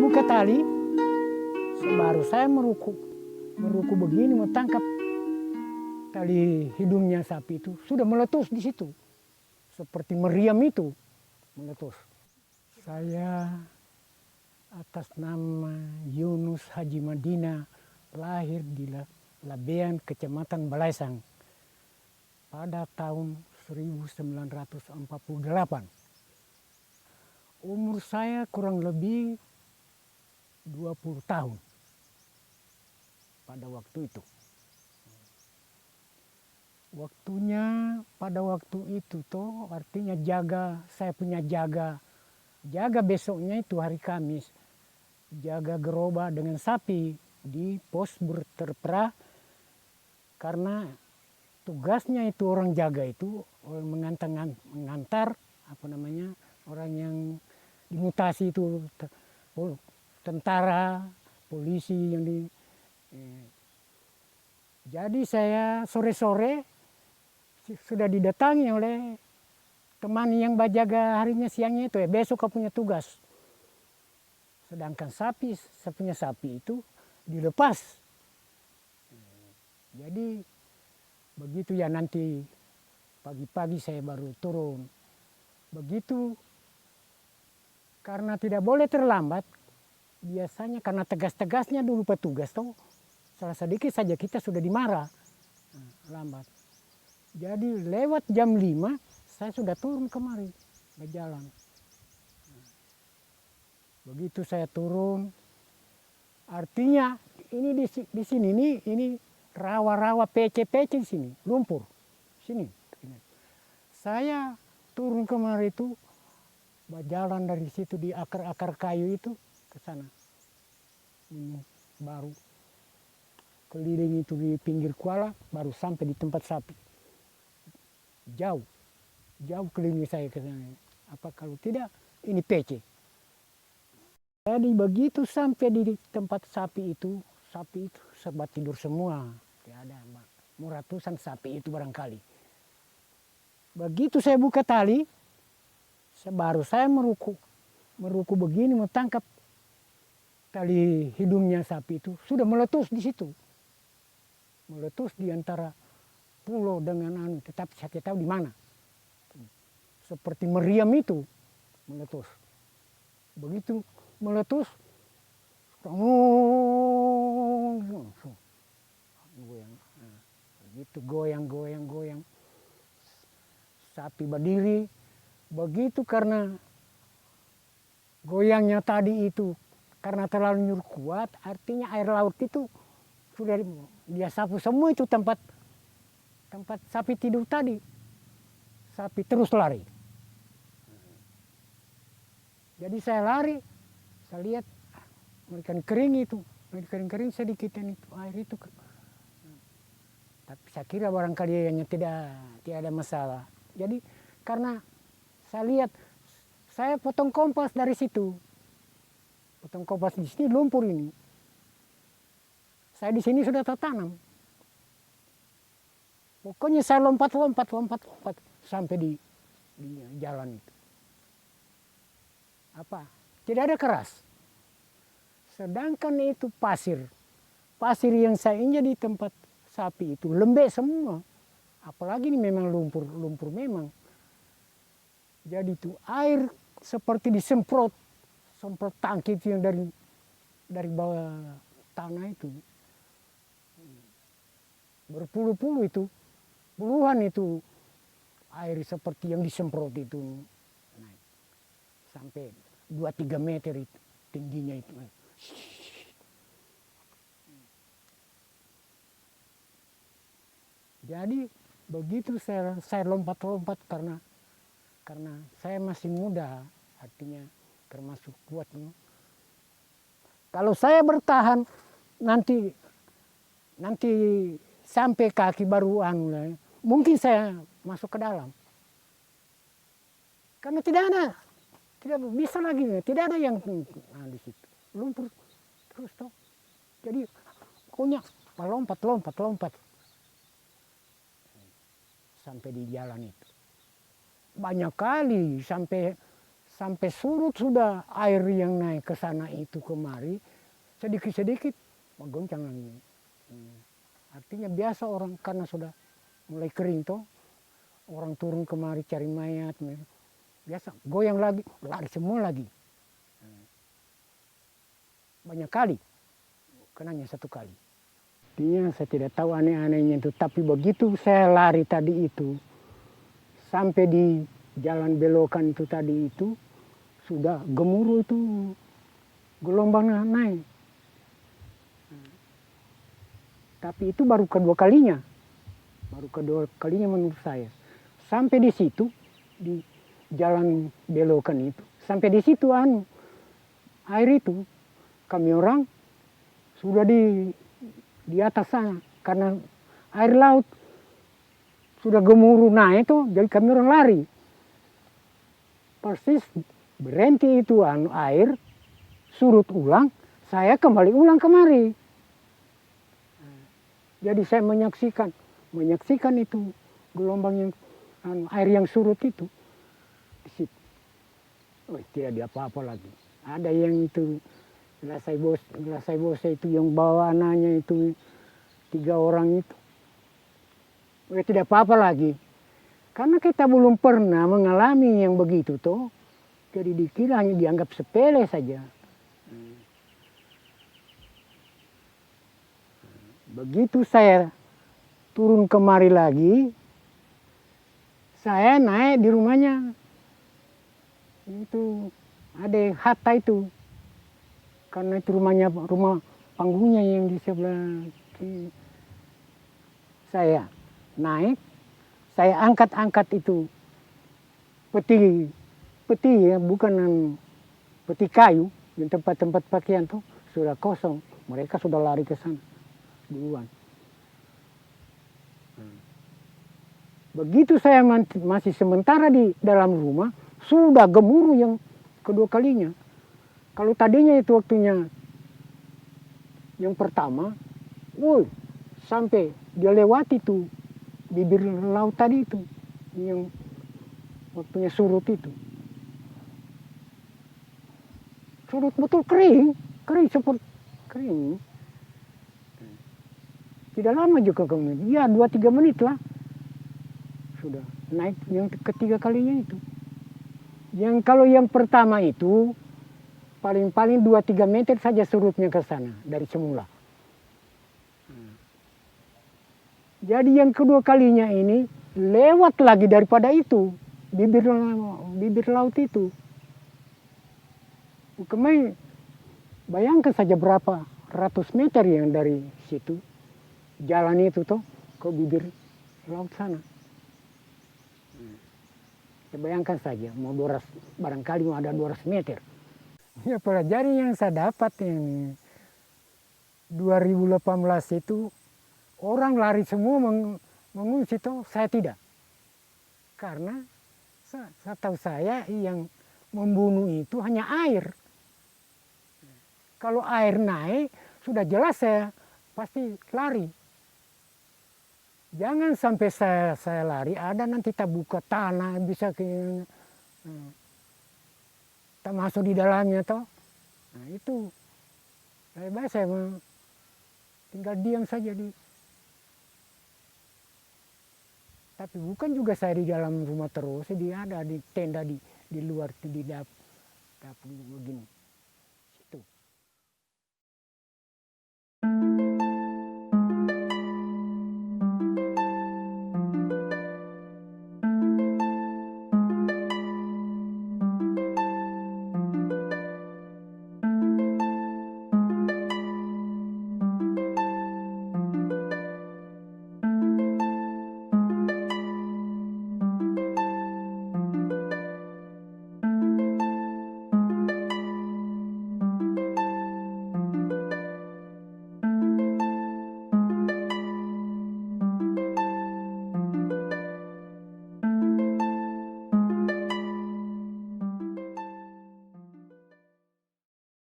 buka tali, baru saya meruku begini mau tangkap tali hidungnya sapi itu, sudah meletus di situ. Seperti meriam itu, meletus. Saya atas nama Yunus Haji Madina, lahir di Labean, Kecamatan Balaisang pada tahun 1948. Umur saya kurang lebih 20 tahun pada waktu itu. Waktunya pada waktu itu tuh artinya saya punya jaga besoknya itu hari Kamis, jaga gerobak dengan sapi di pos berterpera, karena tugasnya itu orang jaga itu mengantar orang yang dimutasi itu, tentara, polisi yang jadi saya sore-sore sudah didatangi oleh teman yang berjaga harinya siangnya itu, besok kau punya tugas. Sedangkan saya punya sapi itu dilepas. Jadi begitu ya, nanti pagi-pagi saya baru turun. Begitu, karena tidak boleh terlambat, biasanya karena tegas-tegasnya dulu petugas tuh, salah sedikit saja kita sudah dimarah, lambat. Jadi lewat jam 5 saya sudah turun kemari berjalan. Begitu saya turun, artinya ini di sini ini rawa-rawa pece-pece sini, lumpur sini. Saya turun kemari itu berjalan dari situ di akar-akar kayu itu ke sana. Ini baru keliling itu di pinggir kuala, baru sampai di tempat sapi. Jauh keliling saya ke sana. Apa kalau tidak ini pece. Jadi begitu sampai di tempat sapi itu sebat tidur semua. Tidak ada, mau ratusan sapi itu barangkali. Begitu saya buka tali, baru saya meruku begini mau tangkap tali hidungnya sapi itu, sudah meletus di situ. Meletus di antara pulau dengan tetapi saya tidak tahu di mana. Seperti meriam itu meletus. Begitu meletus, goyang. Begitu goyang. Sapi berdiri. Begitu karena goyangnya tadi itu karena terlalu nyuruh kuat, artinya air laut itu sudah dia sapu semua itu tempat sapi tidur tadi. Sapi terus lari. Jadi saya lari, saya lihat mereka kering sedikit itu air itu. Tapi saya kira barangkali hanya tidak ada masalah. Jadi karena saya lihat, saya potong kompas dari situ. Potong kompas di sini lumpur ini. Saya di sini sudah tertanam. Pokoknya saya lompat sampai di jalan itu. Tidak ada keras. Sedangkan itu pasir yang saya injak di tempat sapi itu lembek semua. Apalagi ini memang lumpur memang. Jadi itu air seperti disemprot tangki itu yang dari bawah tanah itu. Berpuluh-puluh itu, puluhan itu air seperti yang disemprot itu. Naik. Sampai 2-3 meter itu tingginya itu. Jadi begitu saya lompat karena saya masih muda, artinya termasuk kuat. Kalau saya bertahan nanti sampai kaki baru mungkin saya masuk ke dalam. Karena tidak bisa lagi, tidak ada yang di situ. Lumpur terus toh. Jadi pokoknya lompat. Sampai di jalan itu. Banyak kali sampai sampai surut sudah air yang naik ke sana itu kemari, sedikit-sedikit menggoncang lagi. Artinya biasa orang karena sudah mulai kering toh, orang turun kemari cari mayat, biasa goyang lagi, lari semua lagi. Banyak kali, kenanya satu kali. Artinya saya tidak tahu aneh-anehnya itu, tapi begitu saya lari tadi itu, sampai di jalan belokan itu tadi itu, sudah gemuruh itu, gelombangnya naik. Tapi itu baru kedua kalinya menurut saya. Sampai di situ, di jalan belokan itu, sampai di situ air itu, kami orang sudah di atas sana. Karena air laut sudah gemuruh naik itu, jadi kami orang lari. Persis berhenti itu air, surut ulang, saya kembali ulang kemari. Jadi saya menyaksikan itu gelombang yang air yang surut itu di situ. Oh, tidak ada apa-apa lagi. Ada yang itu gelasai bose itu yang bawa anaknya itu 3 orang itu. Oh, tidak apa-apa lagi. Karena kita belum pernah mengalami yang begitu toh. Jadi dikira hanya dianggap sepele saja. Begitu saya turun kemari lagi, saya naik di rumahnya. Itu ada hatta itu. Karena itu rumah panggungnya yang di sebelah kiri. Saya naik, saya angkat itu peti ya, bukan peti kayu, yang tempat-tempat pakaian tuh sudah kosong. Mereka sudah lari ke sana duluan. Begitu saya masih sementara di dalam rumah, sudah gemuruh yang kedua kalinya. Kalau tadinya itu waktunya yang pertama, sampai dia lewati itu bibir laut tadi itu, yang waktunya surut itu. Surut betul kering seperti kering. Tidak lama juga kemudian, ya 2-3 menit lah. Sudah naik yang ketiga kalinya itu. Kalau yang pertama itu, paling-paling 2-3 meter saja surutnya ke sana dari semula. Jadi yang kedua kalinya ini, lewat lagi daripada itu, bibir laut itu. Kemarin bayangkan saja berapa ratus meter yang dari situ. Jalan itu toh ke bibir laut sana. Ya bayangkan saja, barangkali mau ada 200 meter. Ya pelajaran yang saya dapat yang 2018 itu, orang lari semua mengungsi toh, saya tidak. Karena setahu saya yang membunuh itu hanya air. Kalau air naik, sudah jelas saya pasti lari. Jangan sampai saya lari, ada nanti tak buka tanah, bisa tak masuk di dalamnya toh. Nah itu, saya tinggal diam saja tapi bukan juga saya di dalam rumah terus, dia ada di tenda di luar, di dapur begini. Situ.